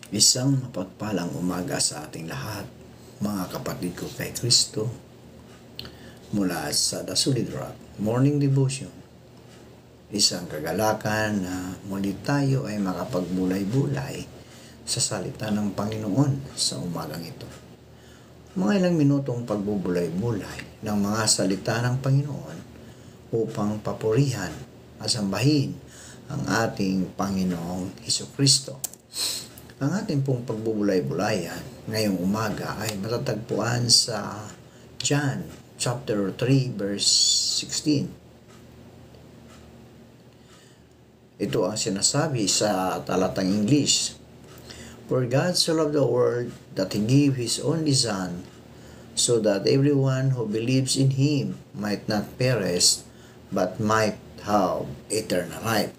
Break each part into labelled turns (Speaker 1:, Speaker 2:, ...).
Speaker 1: Isang mapagpalang umaga sa ating lahat, mga kapatid ko kay Kristo, mula sa The Solid Rock Morning Devotion. Isang kagalakan na muli tayo ay makapagbulay-bulay sa salita ng Panginoon sa umagang ito. Mga ilang minutong pagbubulay-bulay ng mga salita ng Panginoon upang papurihan at sambahin ang ating Panginoong Hesukristo. Ang ating pong pagbubulay-bulayan ngayong umaga ay matatagpuan sa John chapter 3 verse 16. Ito ang sinasabi sa talatang English. For God so loved the world that He gave His only Son, so that everyone who believes in Him might not perish, but might have eternal life.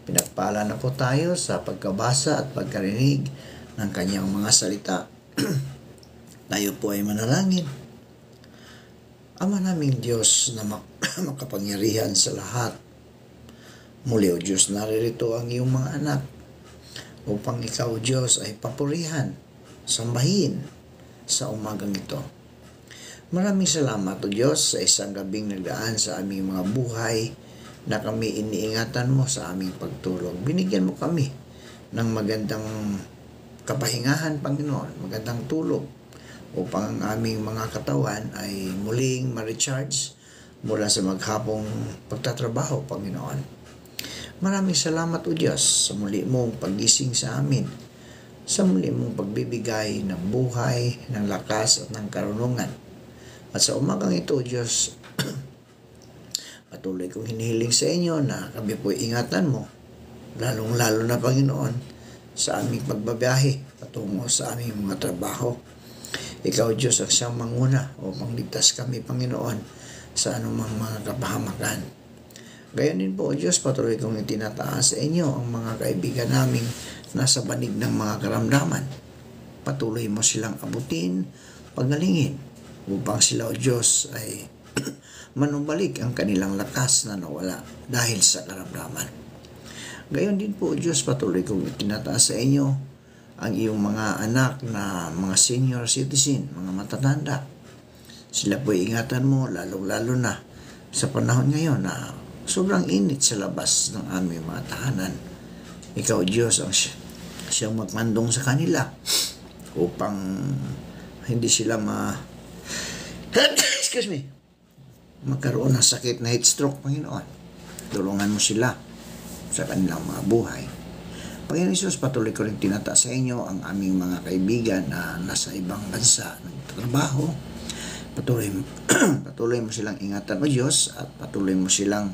Speaker 1: Pinagpala na po tayo sa pagkabasa at pagkarinig ng kanyang mga salita. Tayo po ay manalangin. Ama naming Diyos na makapangyarihan sa lahat. Muli o Diyos, naririto ang iyong mga anak upang ikaw Diyos ay papurihan, sambahin sa umagang ito. Maraming salamat o Diyos sa isang gabing nagdaan sa aming mga buhay na kami iniingatan mo sa aming pagtulog. Binigyan mo kami ng magandang kapahingahan, Panginoon, magandang tulog upang ang aming mga katawan ay muling ma-recharge mula sa maghapong pagtatrabaho, Panginoon. Maraming salamat o Diyos sa muli mong paggising sa amin, sa muli mong pagbibigay ng buhay, ng lakas at ng karunungan. At sa umagang ito, Diyos, patuloy kong hinihiling sa inyo na kami po ingatan mo, lalong-lalo na Panginoon, sa aming pagbabiyahe patungo sa aming mga trabaho. Ikaw, Diyos, ang siyang manguna upang ligtas kami, Panginoon, sa anumang mga kapahamakan. Gayon din po, Diyos, patuloy kong itinataas sa inyo ang mga kaibigan naming nasa banig ng mga karamdaman. Patuloy mo silang abutin, pagalingin, upang sila, O Diyos, ay manumbalik ang kanilang lakas na nawala dahil sa karamdaman. Gayon din po, Diyos, patuloy kong itinataas sa inyo ang iyong mga anak na mga senior citizen, mga matatanda. Sila po ingatan mo, lalong-lalo na sa panahon ngayon na sobrang init sa labas ng aming mga tahanan. Ikaw, Diyos, ang siyang magmandong sa kanila upang hindi sila magkaroon ng sakit na heat stroke, Panginoon. Tulungan mo sila sa kanilang mga buhay. Panginoon Isus, patuloy ko rin tinataas sa inyo ang aming mga kaibigan na nasa ibang bansa nagtatrabaho. Patuloy mo silang ingatan, O Diyos, at patuloy mo silang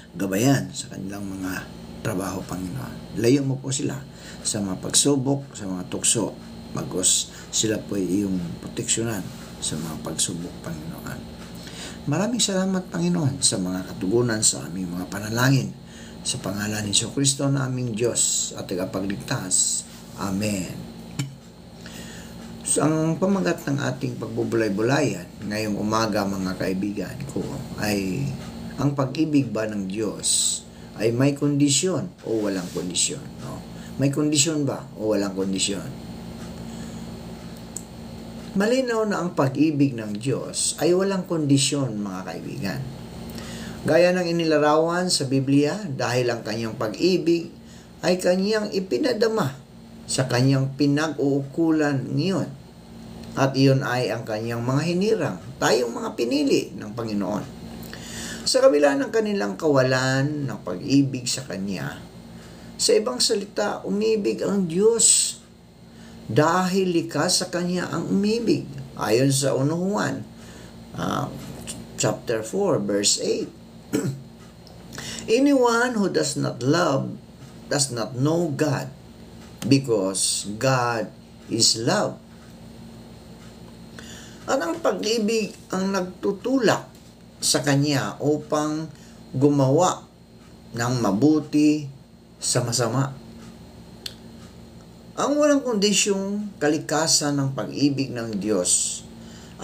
Speaker 1: gabayan sa kanilang mga trabaho, Panginoon. Layo mo po sila sa mga pagsubok, sa mga tukso, bagos sila po ay iyong proteksyonan sa mga pagsubok, Panginoon. Maraming salamat, Panginoon, sa mga katugunan sa aming mga panalangin. Sa pangalan ni Jesucristo na aming Diyos at tagapagligtas. Amen. So, ang pamagat ng ating pagbubulay-bulayan ngayong umaga, mga kaibigan ko, ay ang pag-ibig ba ng Diyos ay may kondisyon o walang kondisyon? No? May kondisyon ba o walang kondisyon? Malinaw na ang pag-ibig ng Diyos ay walang kondisyon, mga kaibigan. Gaya ng inilarawan sa Biblia, dahil ang kanyang pag-ibig ay kanyang ipinadama sa kanyang pinag-uukulan ngayon. At iyon ay ang kanyang mga hinirang, tayong mga pinili ng Panginoon. Sa kabila ng kanilang kawalan ng pag-ibig sa Kanya, sa ibang salita, umibig ang Diyos dahil likas sa Kanya ang umibig. Ayon sa 1 Juan chapter 4 verse 8. Anyone who does not love does not know God, because God is love. At ang pag-ibig ang nagtutulak sa Kanya upang gumawa ng mabuti sa masama. Ang walang kondisyong kalikasan ng pag-ibig ng Diyos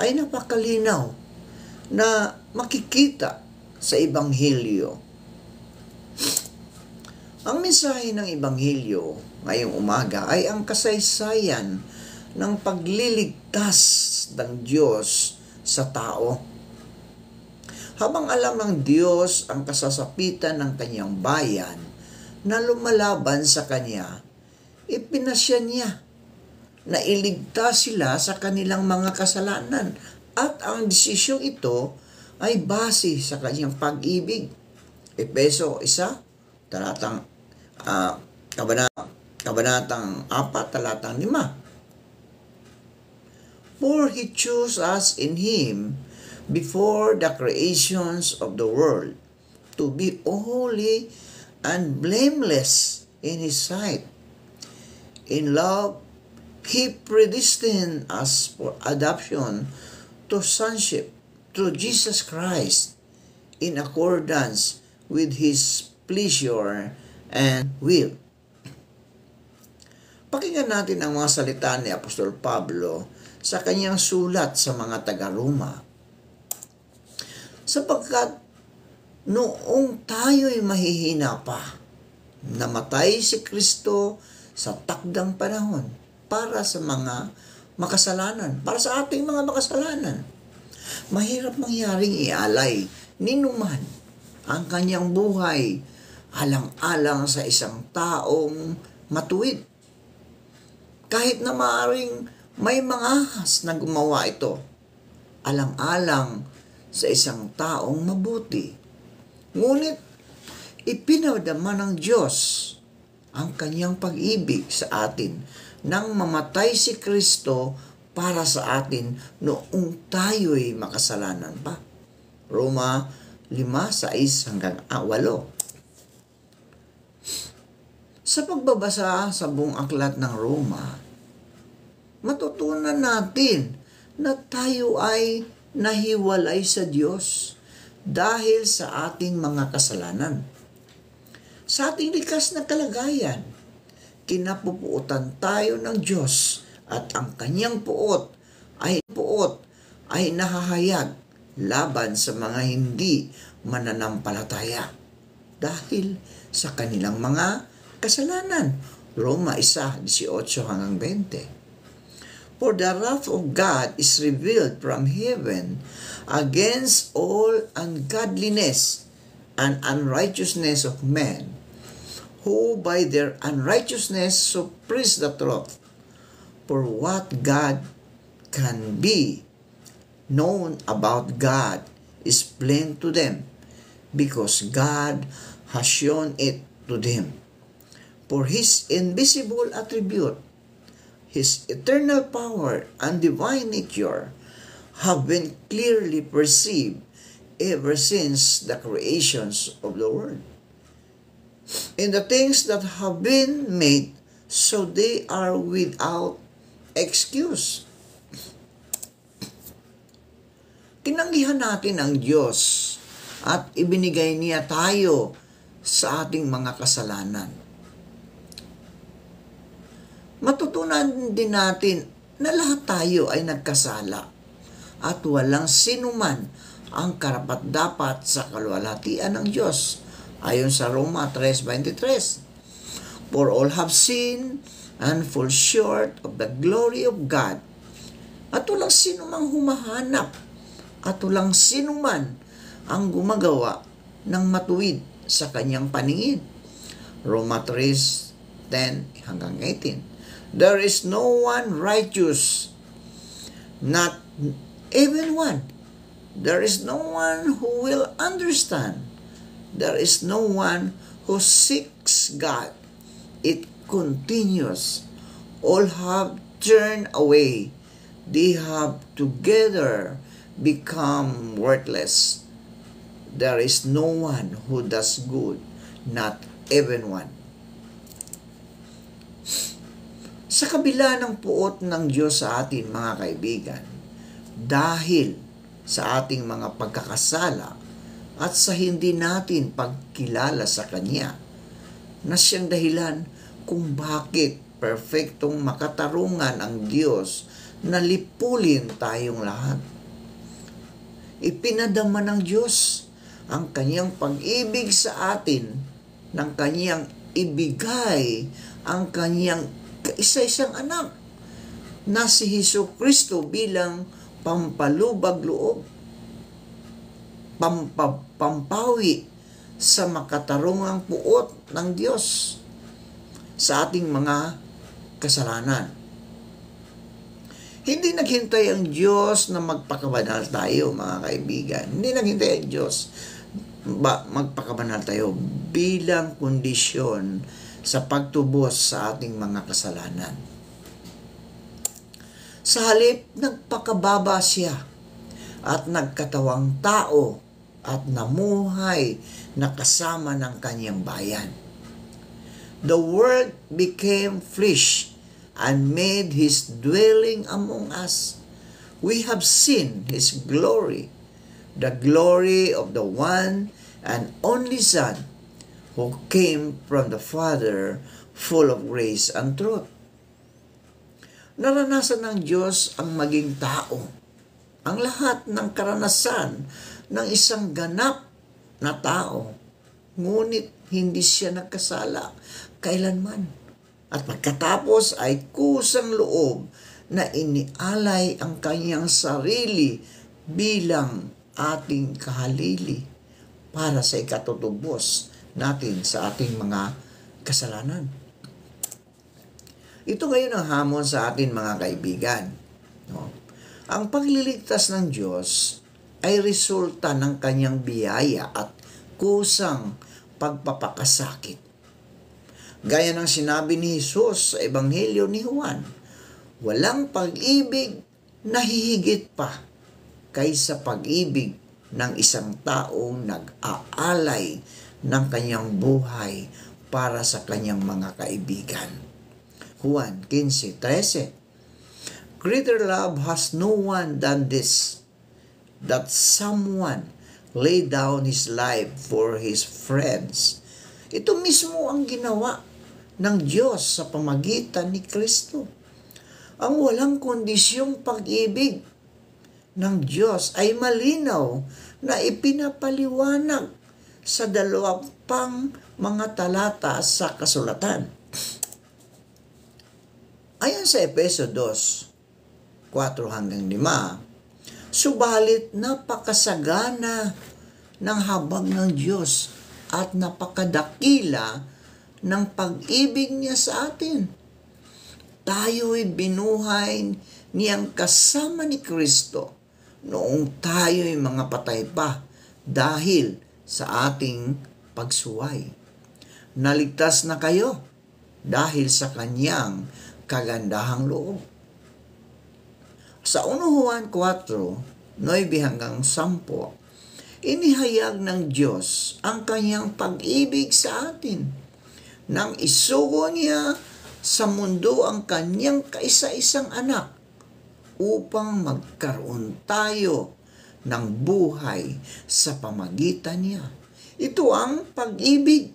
Speaker 1: ay napakalinaw na makikita sa Ebanghelyo. Ang mensahe ng Ebanghelyo ngayong umaga ay ang kasaysayan ng pagliligtas ng Diyos sa tao. Habang alam ng Diyos ang kasasapitan ng kanyang bayan na lumalaban sa kanya, ipinasya niya na iligtas sila sa kanilang mga kasalanan, at ang desisyong ito ay base sa kanyang pag-ibig. Efeso 1, kabanatang 4, talatang 5. For He chose us in Him before the creations of the world to be holy and blameless in His sight. In love, He predestined us for adoption to sonship through Jesus Christ in accordance with His pleasure and will. Pakinggan natin ang mga salita ni Apostol Pablo sa kanyang sulat sa mga taga-Roma. Sapagkat noong tayo'y mahihina pa, namatay si Kristo sa takdang panahon para sa mga makasalanan, para sa ating mga makasalanan. Mahirap mangyaring ialay ni numan ang kanyang buhay alang-alang sa isang taong matuwid. Kahit na maaring may mga ahas na gumawa ito, alang-alang sa isang taong mabuti. Ngunit ipinadama ng Diyos ang kanyang pag-ibig sa atin nang mamatay si Kristo para sa atin noong tayo'y makasalanan pa. Roma 5:6-8. Sa pagbabasa sa buong aklat ng Roma, matutunan natin na tayo ay nahiwalay sa Diyos dahil sa ating mga kasalanan. Sa ating likas na kalagayan, kinapupuotan tayo ng Diyos at ang kanyang puot ay nahahayag laban sa mga hindi mananampalataya dahil sa kanilang mga kasalanan. Roma 1:18-20. For the wrath of God is revealed from heaven against all ungodliness and unrighteousness of men, who by their unrighteousness suppress the truth. For what God can be known about God is plain to them, because God has shown it to them. For His invisible attribute, His eternal power and divine nature have been clearly perceived ever since the creations of the world. In the things that have been made, so they are without excuse. Tinanggihan natin ang Diyos at ibinigay niya tayo sa ating mga kasalanan. Matutunan din natin na lahat tayo ay nagkasala at walang sinuman ang karapat-dapat sa kaluwalhatian ng Diyos ayon sa Roma 3:23. For all have sinned and fall short of the glory of God. At walang sinumang humahanap at walang sinuman ang gumagawa ng matuwid sa kanyang paningin. Roma 3:10-18. There is no one righteous, not even one. There is no one who will understand. There is no one who seeks God. It continues. All have turned away. They have together become worthless. There is no one who does good, not even one. Sa kabila ng puot ng Diyos sa atin, mga kaibigan, dahil sa ating mga pagkakasala at sa hindi natin pagkilala sa Kanya, na siyang dahilan kung bakit perfectong makatarungan ang Diyos na lipulin tayong lahat. Ipinadama ng Diyos ang Kanyang pag-ibig sa atin ng Kanyang ibigay ang kanyang kaisa-isang anak na si Hesukristo bilang pampalubag loob, pampawi sa makatarungang puot ng Diyos sa ating mga kasalanan. Hindi naghintay ang Diyos na magpakabanal tayo, mga kaibigan. Hindi naghintay ang Diyos magpakabanal tayo bilang kondisyon sa pagtubos sa ating mga kasalanan. Sa halip, nagpakababa siya at nagkatawang tao at namuhay na kasama ng kanyang bayan. The Word became flesh and made His dwelling among us. We have seen His glory, the glory of the one and only Son who came from the Father, full of grace and truth. Naranasan ng Diyos ang maging tao. Ang lahat ng karanasan ng isang ganap na tao. Ngunit hindi siya nagkasala kailanman. At pagkatapos ay kusang loob na inialay ang kanyang sarili bilang ating kahalili para sa ikatutubos natin sa ating mga kasalanan. Ito ngayon ang hamon sa atin, mga kaibigan. No? Ang pagliligtas ng Diyos ay resulta ng kanyang biyaya at kusang pagpapakasakit. Gaya ng sinabi ni Jesus sa Ebanghelyo ni Juan, walang pag-ibig na hihigit pa kaysa pag-ibig ng isang taong nag-aalay ng kanyang buhay para sa kanyang mga kaibigan. Juan 15:13. Greater love has no one than this, that someone lay down his life for his friends. Ito mismo ang ginawa ng Diyos sa pamagitan ni Kristo. Ang walang kondisyong pag-ibig ng Diyos ay malinaw na ipinapaliwanag sa 2 pang mga talata sa kasulatan. Ayon sa Efeso 2:4-5, subalit napakasagana ng habag ng Diyos at napakadakila ng pag-ibig niya sa atin. Tayo'y binuhay niyang kasama ni Kristo noong tayo'y mga patay pa dahil sa ating pagsuway. Naligtas na kayo dahil sa kanyang kagandahang loob. Sa 1 Juan 4:9-10, inihayag ng Diyos ang kanyang pag-ibig sa atin nang isugo niya sa mundo ang kanyang kaisa-isang anak upang magkaroon tayo ng buhay sa pamagitan niya. Ito ang pag-ibig,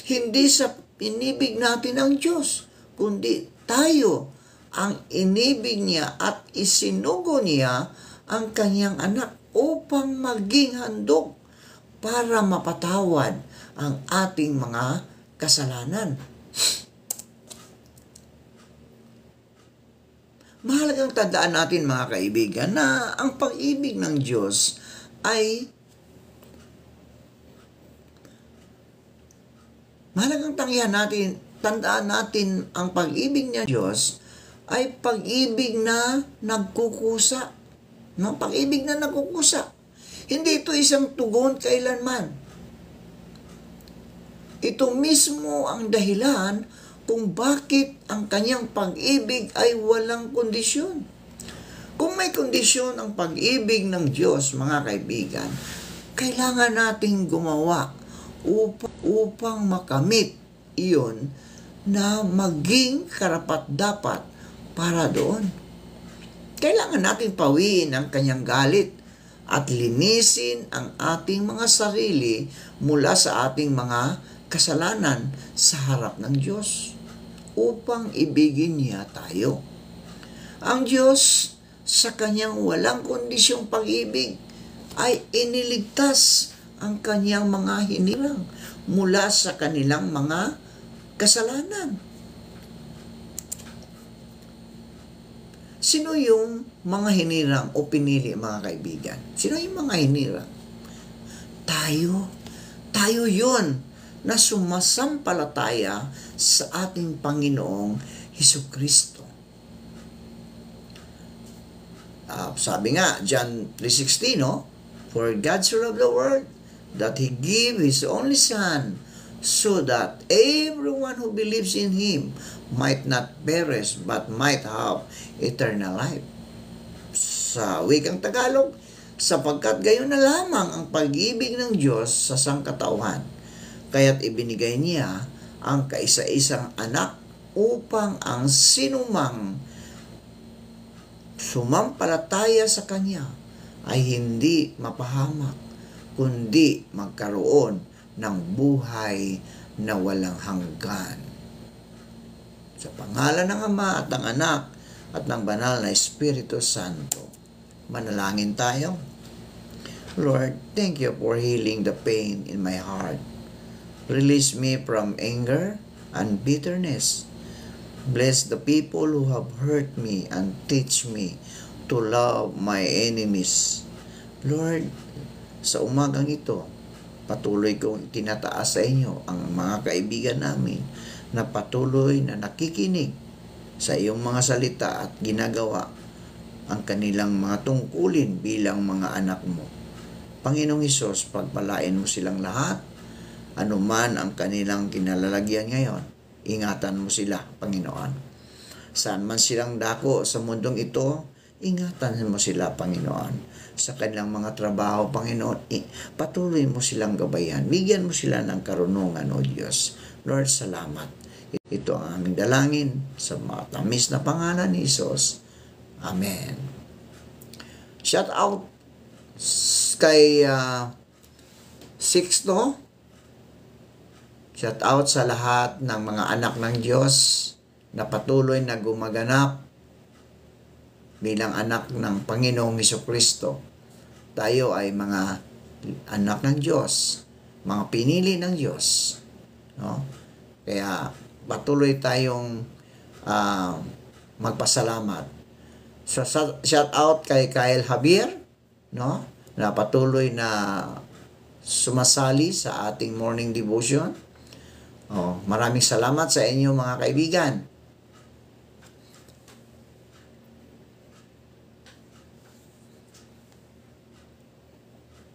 Speaker 1: hindi sa inibig natin ang Diyos, kundi tayo ang inibig niya at isinugo niya ang kanyang anak upang maging handog para mapatawad ang ating mga kasalanan. Mahalagang tandaan natin, mga kaibigan, na ang pag-ibig ng Diyos ay mahalagang tandaan natin ang pag-ibig ng Diyos ay pag-ibig na nagkukusa. No? Pag-ibig na nagkukusa. Hindi ito isang tugon kailanman. Ito mismo ang dahilan kung bakit ang kanyang pag-ibig ay walang kondisyon. Kung may kondisyon ang pag-ibig ng Diyos, mga kaibigan, kailangan nating gumawa upang makamit iyon na maging karapat-dapat para doon. Kailangan natin pawiin ang kanyang galit at linisin ang ating mga sarili mula sa ating mga kasalanan sa harap ng Diyos upang ibigin niya tayo. Ang Diyos sa kanyang walang kondisyong pag-ibig ay iniligtas ang kanyang mga hinirang mula sa kanilang mga kasalanan. Sino yung mga hinirang o pinili, mga kaibigan? Sino yung mga hinirang? Tayo. Tayo yun na sumasampalataya sa ating Panginoong Hesukristo. Sabi nga, John 3:16, no? For God so loved the world that He gave His only Son, so that everyone who believes in Him might not perish, but might have eternal life. Sa wikang Tagalog, sapagkat gayon na lamang ang pag-ibig ng Diyos sa sangkatauhan, kaya't ibinigay niya ang kaisa-isang anak upang ang sinumang sumampalataya sa Kanya ay hindi mapahamak, kundi magkaroon ng buhay na walang hanggan. Sa pangalan ng Ama at ng Anak at ng Banal na Espiritu Santo, manalangin tayo. Lord, thank you for healing the pain in my heart. Release me from anger and bitterness. Bless the people who have hurt me and teach me to love my enemies. Lord, sa umagang ito, patuloy kong itinataas sa inyo ang mga kaibigan namin na patuloy na nakikinig sa iyong mga salita at ginagawa ang kanilang mga tungkulin bilang mga anak mo. Panginoong Hesus, pagpalain mo silang lahat, anuman ang kanilang kinalalagyan ngayon, ingatan mo sila, Panginoon. Saan man silang dako sa mundong ito, ingatan mo sila, Panginoon. Sa kanilang mga trabaho, Panginoon, patuloy mo silang gabayan. Bigyan mo sila ng karunungan, O Diyos. Lord, salamat. Ito ang aming dalangin sa matamis na pangalan ni Jesus. Amen. Shout out kay Sixto. Shout out sa lahat ng mga anak ng Diyos na patuloy na gumaganap bilang anak ng Panginoong Hesukristo. Tayo ay mga anak ng Diyos, mga pinili ng Diyos. No? Kaya patuloy tayong magpasalamat. So, shout out kay Kyle Javier, no? Na patuloy na sumasali sa ating morning devotion. Maraming salamat sa inyo, mga kaibigan.